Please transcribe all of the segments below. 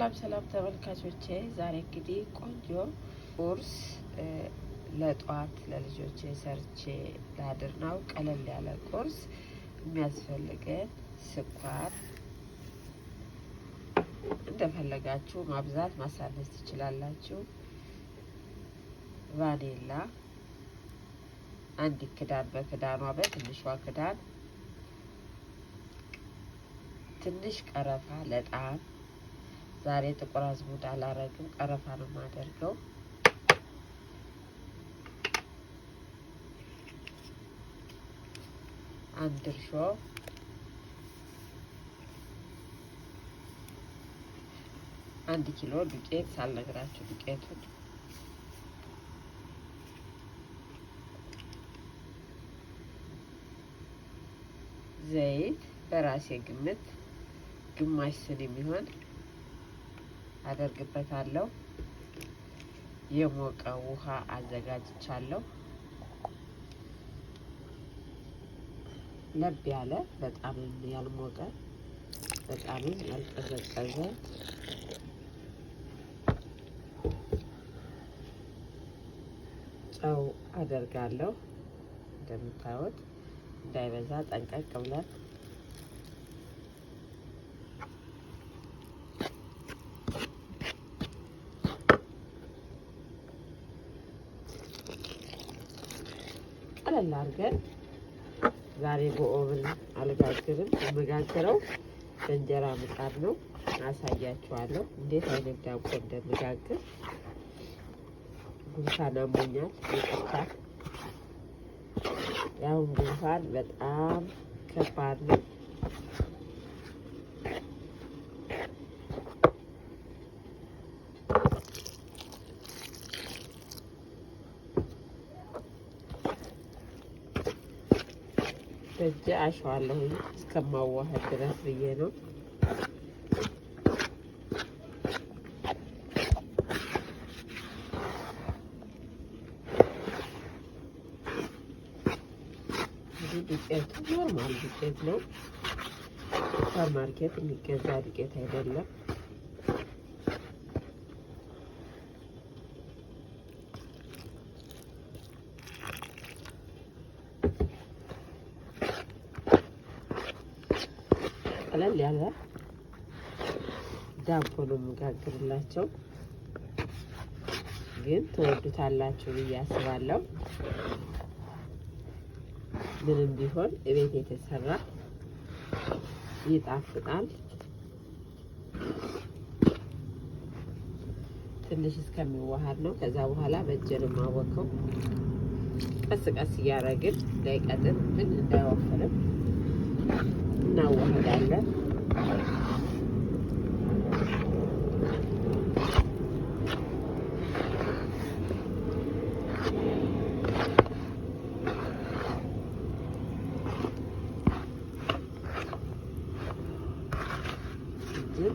ሰላም ተመልካቾቼ፣ ዛሬ እንግዲህ ቆንጆ ቁርስ ለጧት ለልጆቼ ሰርቼ ላድር ነው። ቀለል ያለ ቁርስ የሚያስፈልገን ስኳር እንደፈለጋችሁ ማብዛት ማሳነስ ትችላላችሁ። ቫኒላ አንድ ክዳን በክዳኗ በትንሿ ክዳን፣ ትንሽ ቀረፋ ለጣዕም። ዛሬ ጥቁር አዝሙድ አላረግም፣ ቀረፋ ነው የማደርገው። አንድ እርሾ፣ አንድ ኪሎ ዱቄት ሳልነግራችሁ ዱቄቱን፣ ዘይት በራሴ ግምት ግማሽ ስኒ የሚሆን አደርግበታለሁ። የሞቀ ውሃ አዘጋጅቻለሁ። ለብ ያለ በጣም ያልሞቀ በጣም ያልቀዘቀዘ ጨው አደርጋለሁ። እንደምታዩት እንዳይበዛ ጠንቀቅ ብለን ቀለል አድርገን ዛሬ በኦቭን አልጋግርም። የምጋግረው በእንጀራ ምጣድ ነው። አሳያችኋለሁ እንዴት አይነት ዳቦ እንደምጋግር። ጉንፋን አሞኛል፣ ይቅርታ። ያው ጉንፋን በጣም ከባድ ነው። በእጄ አሸዋለሁ እስከማዋሃድ ድረስ ብዬ ነው። እንግዲህ ዱቄቱ ኖርማል ዱቄት ነው፣ ሱፐርማርኬት የሚገዛ ዱቄት አይደለም። ቀለል ያለ ዳቦ ነው የምጋግርላቸው፣ ግን ትወዱታላችሁ ብዬ አስባለሁ። ምንም ቢሆን እቤት የተሰራ ይጣፍጣል። ትንሽ እስከሚዋሃድ ነው። ከዛ በኋላ በእጄ ነው የማወቀው። ቀስ ቀስ እያደረግን እንዳይቀጥን ግን እንዳይወፍርም እናዋህዳለን።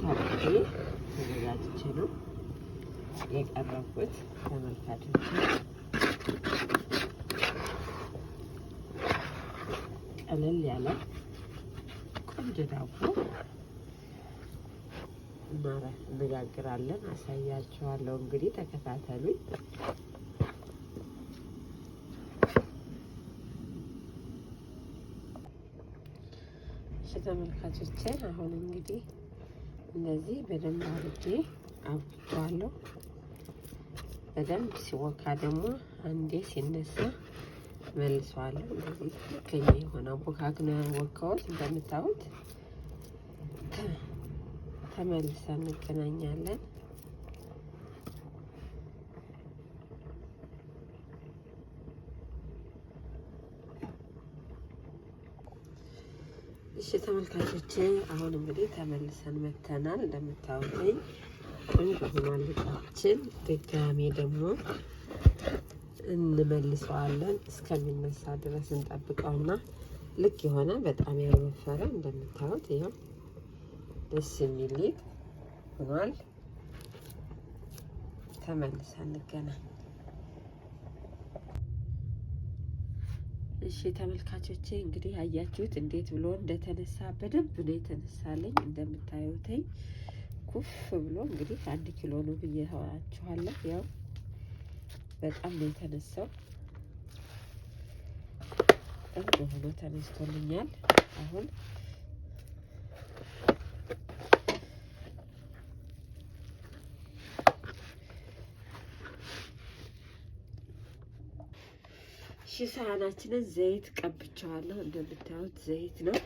ታጥቤ ተዘጋጅቼ ነው የቀረብኩት። ተመልካቾች ቀለል ያለ ቆንጆ ዳቦ እንጋግራለን። አሳያችኋለሁ። እንግዲህ ተከታተሉኝ። እሺ ተመልካቾቼ፣ አሁን እንግዲህ እንደዚህ በደንብ አድርጌ አብኩዋለሁ። በደንብ ሲወካ ደግሞ አንዴ ሲነሳ መልሰዋለሁ። እንደዚህ ከኛ የሆነ ቦካክ ነው ያወካሁት። እንደምታዩት ተመልሰን እንገናኛለን። እሺ ተመልካቾቼ፣ አሁን እንግዲህ ተመልሰን መተናል። እንደምታዩት ቆንጆ ሆኗል ልጣችን። ድጋሜ ደግሞ እንመልሰዋለን። እስከሚነሳ ድረስ እንጠብቀውና ልክ የሆነ በጣም ያልወፈረ እንደምታዩት ይኸው ደስ የሚል ሆኗል። ተመልሰን እንገናኝ። እሺ ተመልካቾቼ እንግዲህ አያችሁት እንዴት ብሎ እንደተነሳ። በደንብ ነው የተነሳልኝ። እንደምታዩትኝ ኩፍ ብሎ እንግዲህ 1 ኪሎ ነው ብያችኋለሁ። ያው በጣም ነው የተነሳው። ቆንጆ ሆኖ ተነስቶልኛል። አሁን ሳህናችንን ዘይት ቀብቼዋለሁ። እንደምታዩት ዘይት ነው።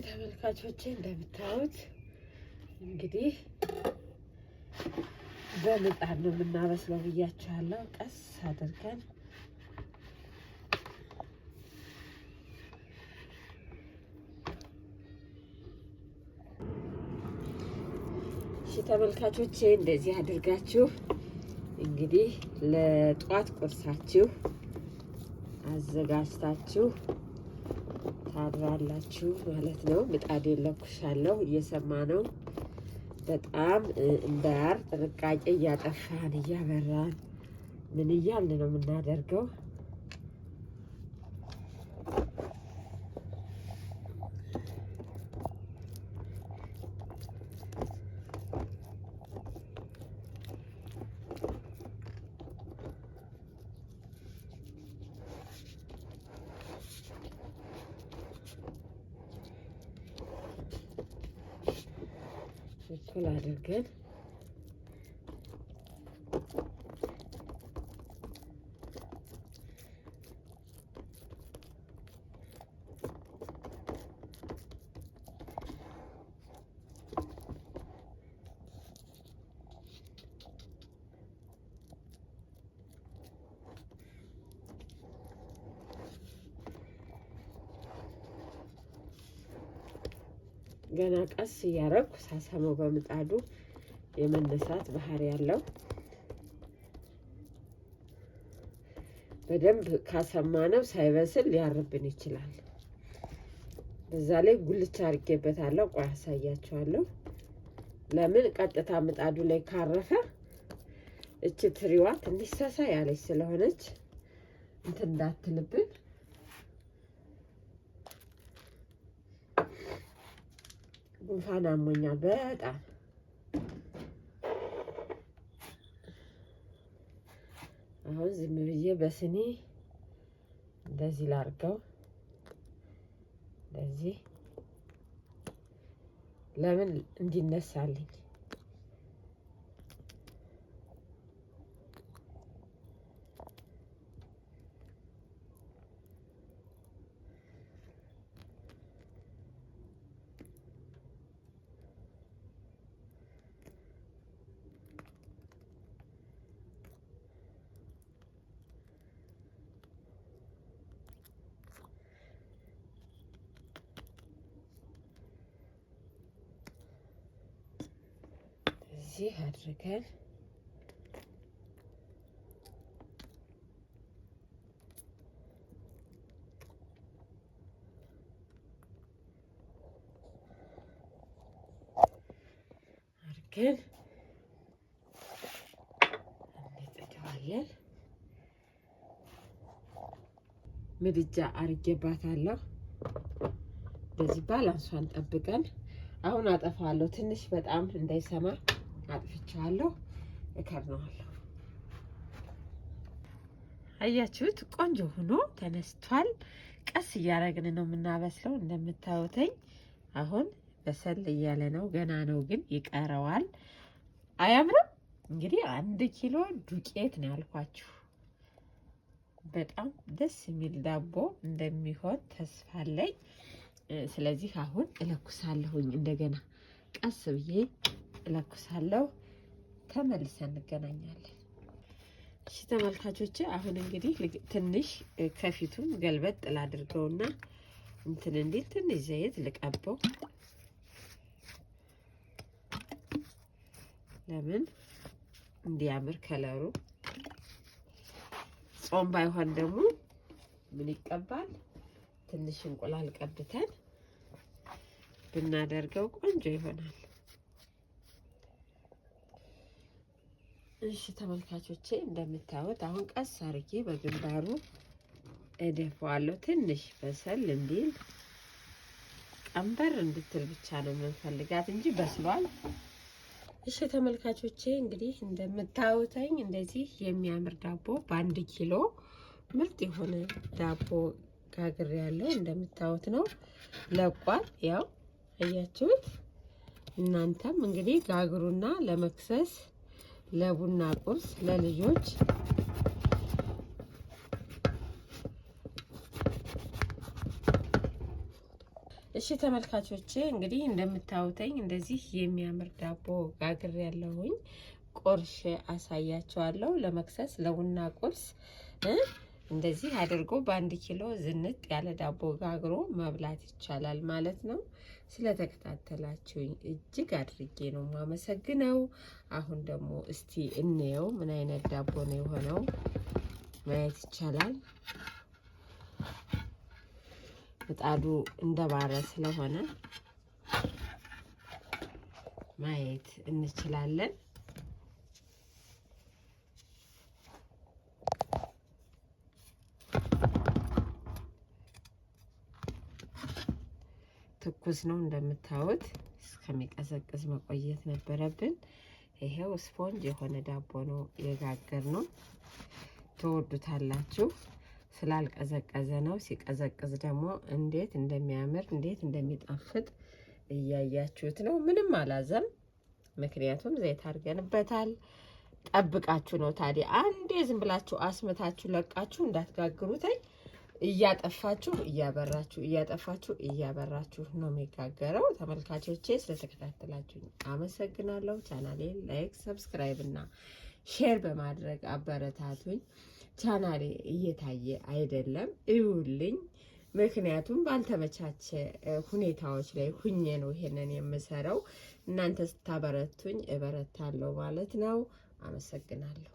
ተመልካቾቼ እንደምታዩት እንግዲህ በምጣድ ነው የምናበስለው ብያችኋለሁ። ቀስ አድርገን ተመልካቾቼ እንደዚህ አድርጋችሁ እንግዲህ ለጧት ቁርሳችሁ አዘጋጅታችሁ ታድራላችሁ ማለት ነው። ምጣዴን ለኩሻለሁ። እየሰማ ነው። በጣም እንዳያር ጥንቃቄ እያጠፋን እያበራን ምን እያልን ነው የምናደርገው። እኩል አድርገን ገና ቀስ እያረኩ ሳሰመው በምጣዱ የመነሳት ባህሪ ያለው። በደንብ ካሰማነው ሳይበስል ሊያርብን ይችላል። በዛ ላይ ጉልቻ አድርጌበታለሁ። ቆይ አሳያችኋለሁ። ለምን ቀጥታ ምጣዱ ላይ ካረፈ እቺ ትሪዋ ትንሽ ሳሳ ያለች ስለሆነች እንትን እንዳትልብን ጉንፋን አሞኛል በጣም። አሁን ዝም ብዬ በስኒ እንደዚህ ላርገው። እንደዚህ ለምን እንዲነሳልኝ እዚህ አድርገን እንጥደዋለን። ምድጃ አርጌባታለሁ። በዚህ ባላንሷን ጠብቀን አሁን አጠፋለሁ። ትንሽ በጣም እንዳይሰማ አጥፍቻለሁ። እከርነዋለሁ። አያችሁት? ቆንጆ ሆኖ ተነስቷል። ቀስ እያደረግን ነው የምናበስለው። እንደምታዩትኝ አሁን በሰል እያለ ነው። ገና ነው ግን ይቀረዋል። አያምርም? እንግዲህ 1 ኪሎ ዱቄት ነው ያልኳችሁ። በጣም ደስ የሚል ዳቦ እንደሚሆን ተስፋ አለኝ። ስለዚህ አሁን እለኩሳለሁኝ። እንደገና ቀስ ብዬ እለኩሳለሁ። ተመልሰን እንገናኛለን። እሺ ተመልካቾቼ፣ አሁን እንግዲህ ትንሽ ከፊቱን ገልበጥ ላድርገውና እንትን እንዲል ትንሽ ዘይት ልቀበው። ለምን እንዲያምር ከለሩ። ጾም ባይሆን ደግሞ ምን ይቀባል? ትንሽ እንቁላል ቀብተን ብናደርገው ቆንጆ ይሆናል። እሺ ተመልካቾቼ እንደምታዩት አሁን ቀስ አርጌ በግንባሩ እደፋዋለሁ። ትንሽ በሰል እንዲል ቀንበር እንድትል ብቻ ነው የምንፈልጋት እንጂ በስሏል። እሺ ተመልካቾቼ እንግዲህ እንደምታዩተኝ እንደዚህ የሚያምር ዳቦ በ1 ኪሎ ምርጥ የሆነ ዳቦ ጋግሬ ያለው እንደምታዩት ነው። ለቋል። ያው አያችሁት። እናንተም እንግዲህ ጋግሩና ለመክሰስ ለቡና ቁርስ ለልጆች እሺ ተመልካቾቼ እንግዲህ እንደምታዩተኝ እንደዚህ የሚያምር ዳቦ ጋግሬ ያለሁኝ ቆርሼ አሳያችኋለሁ። ለመክሰስ ለቡና ቁርስ እንደዚህ አድርጎ በ1 ኪሎ ዝንጥ ያለ ዳቦ ጋግሮ መብላት ይቻላል ማለት ነው። ስለተከታተላችሁኝ እጅግ አድርጌ ነው የማመሰግነው። አሁን ደግሞ እስቲ እንየው ምን አይነት ዳቦ ነው የሆነው ማየት ይቻላል። ምጣዱ እንደባረ ስለሆነ ማየት እንችላለን። ትኩስ ነው እንደምታዩት። እስከሚቀዘቅዝ መቆየት ነበረብን። ይሄው ስፖንጅ የሆነ ዳቦ ነው የጋገር ነው። ትወዱታላችሁ። ስላልቀዘቀዘ ነው። ሲቀዘቅዝ ደግሞ እንዴት እንደሚያምር እንዴት እንደሚጣፍጥ እያያችሁት ነው። ምንም አላዘም፣ ምክንያቱም ዘይት አድርገንበታል። ጠብቃችሁ ነው ታዲያ። አንዴ ዝም ብላችሁ አስመታችሁ ለቃችሁ እንዳትጋግሩትኝ። እያጠፋችሁ እያበራችሁ እያጠፋችሁ እያበራችሁ ነው የሚጋገረው። ተመልካቾቼ ስለተከታተላችሁ አመሰግናለሁ። ቻናሌን ላይክ፣ ሰብስክራይብ እና ሼር በማድረግ አበረታቱኝ። ቻናሌ እየታየ አይደለም እዩልኝ። ምክንያቱም ባልተመቻቸ ሁኔታዎች ላይ ሁኜ ነው ይሄንን የምሰራው። እናንተ ስታበረቱኝ እበረታለሁ ማለት ነው። አመሰግናለሁ።